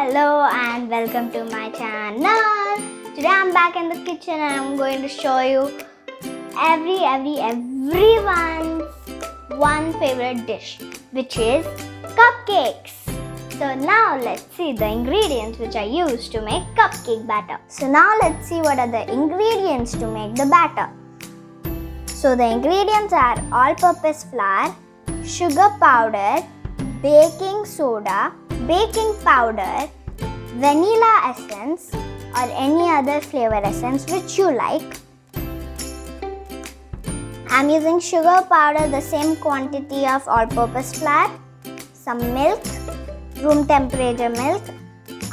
Hello and welcome to my channel. Today I'm back in the kitchen and I'm going to show you everyone's one favorite dish, which is cupcakes. So now let's see the ingredients which I use to make cupcake batter. So now let's see what are the ingredients to make the batter. So the ingredients are all-purpose flour, sugar powder, baking soda, baking powder, vanilla essence or any other flavor essence which you like. I'm using sugar powder, the same quantity of all-purpose flour, some milk, room temperature milk.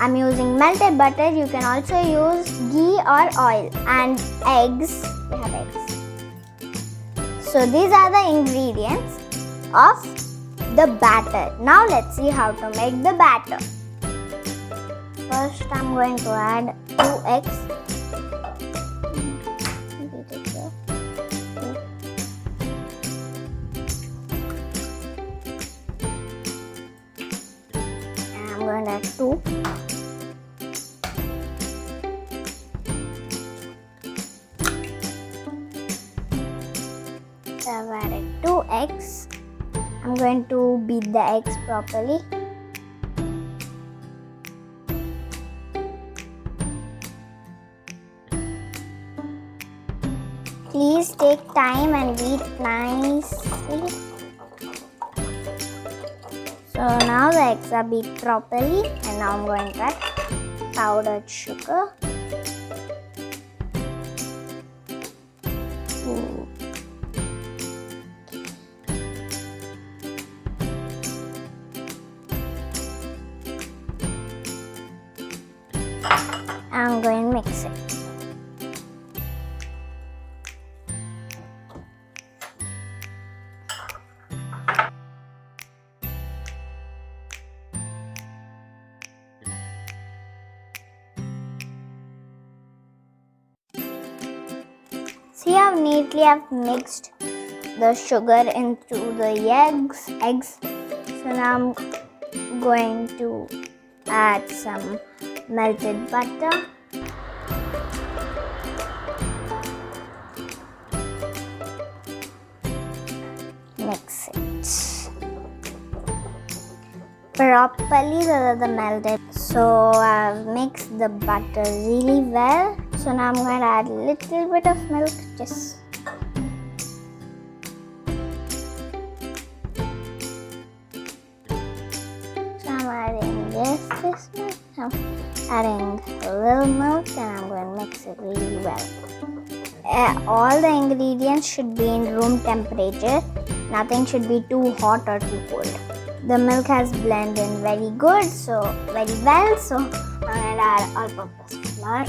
I'm using melted butter. You can also use ghee or oil, and eggs. We have eggs. So these are the ingredients of the batter. Now let's see how to make the batter. First I'm going to add 2 eggs. And I'm going to add 2. So I've added 2 eggs. I'm going to beat the eggs properly. Please take time and beat nicely. So now the eggs are beat properly, and now I'm going to add powdered sugar. I'm going to mix it. See how neatly I've mixed the sugar into the eggs. So now I'm going to add some melted butter. Mix it properly so that the melted. So I've mixed the butter really well. So now I'm going to add a little bit of milk, just so I'm adding this milk. I'm adding a little milk, and I'm going to mix it really well. All the ingredients should be in room temperature. Nothing should be too hot or too cold. The milk has blended in very well. So I'm going to add all-purpose flour.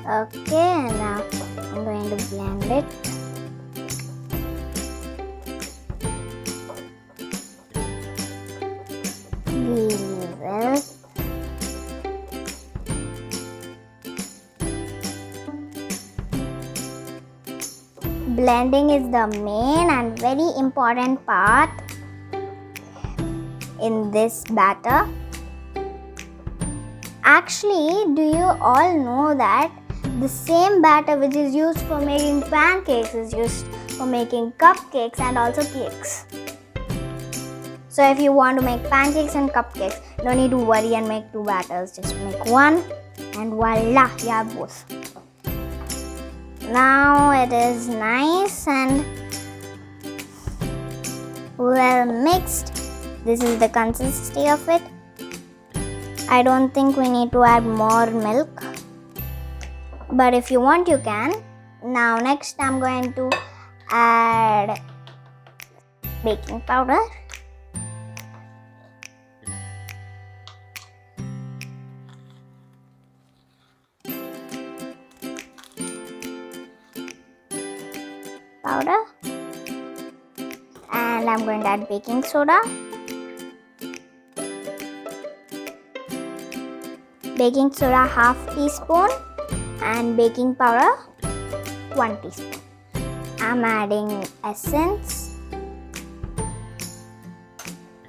Okay, and now I'm going to blend it. Really well. Blending is the main and very important part in this batter. Actually, do you all know that the same batter which is used for making pancakes is used for making cupcakes and also cakes? So if you want to make pancakes and cupcakes, don't need to worry and make 2 batters. Just make one and voila, you have both. Now it is nice and well mixed. This is the consistency of it. I don't think we need to add more milk, but if you want, you can. Now next I'm going to add baking powder. And I'm going to add baking soda. Baking soda half teaspoon, and baking powder 1 teaspoon. I'm adding essence,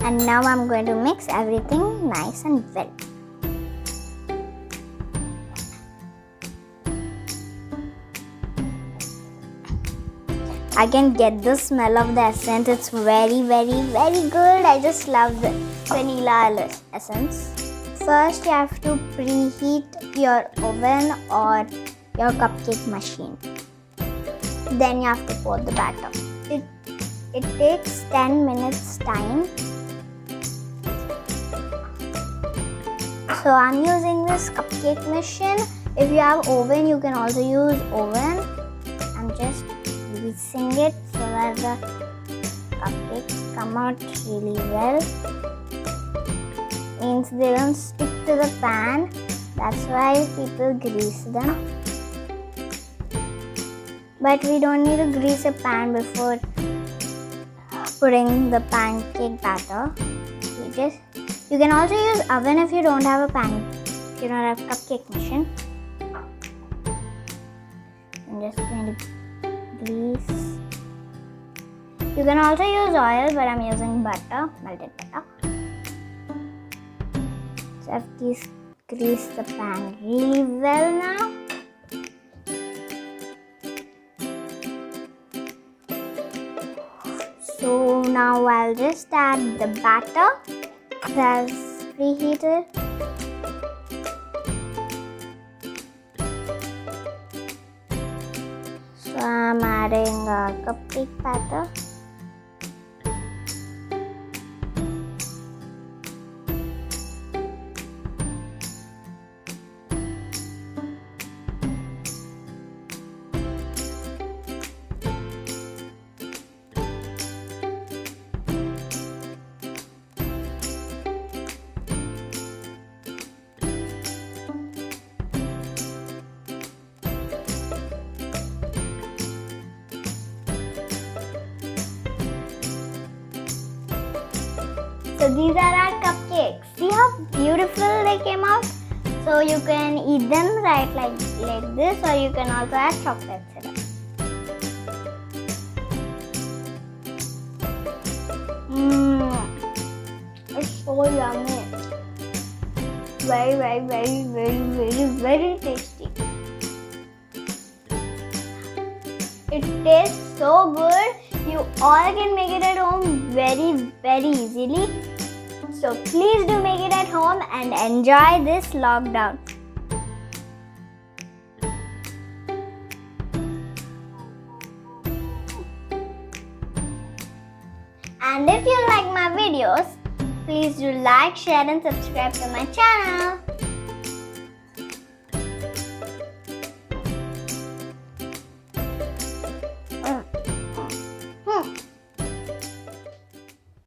and now I'm going to mix everything nice and well. I can get the smell of the essence. It's very good. I just love the vanilla essence. First, you have to preheat your oven or your cupcake machine. Then you have to pour the batter. It takes 10 minutes time. So I'm using this cupcake machine. If you have oven, you can also use oven. I'm just greasing it so that the cupcakes come out really well. Means they don't stick to the pan. That's why people grease them. But we don't need to grease a pan before putting the pancake batter. You can also use oven if you don't have a if you don't have cupcake machine. I'm just going to grease. You can also use oil, but I'm using butter, melted butter. So I've greased the pan really well now. So now I'll just add the batter that's preheated. So I'm adding a cupcake batter. So these are our cupcakes. See how beautiful they came out? So you can eat them right like this, or you can also add chocolate syrup. It's so yummy. Very tasty. It tastes so good. You all can make it at home very easily. So please do make it at home and enjoy this lockdown. And if you like my videos, please do like, share and subscribe to my channel.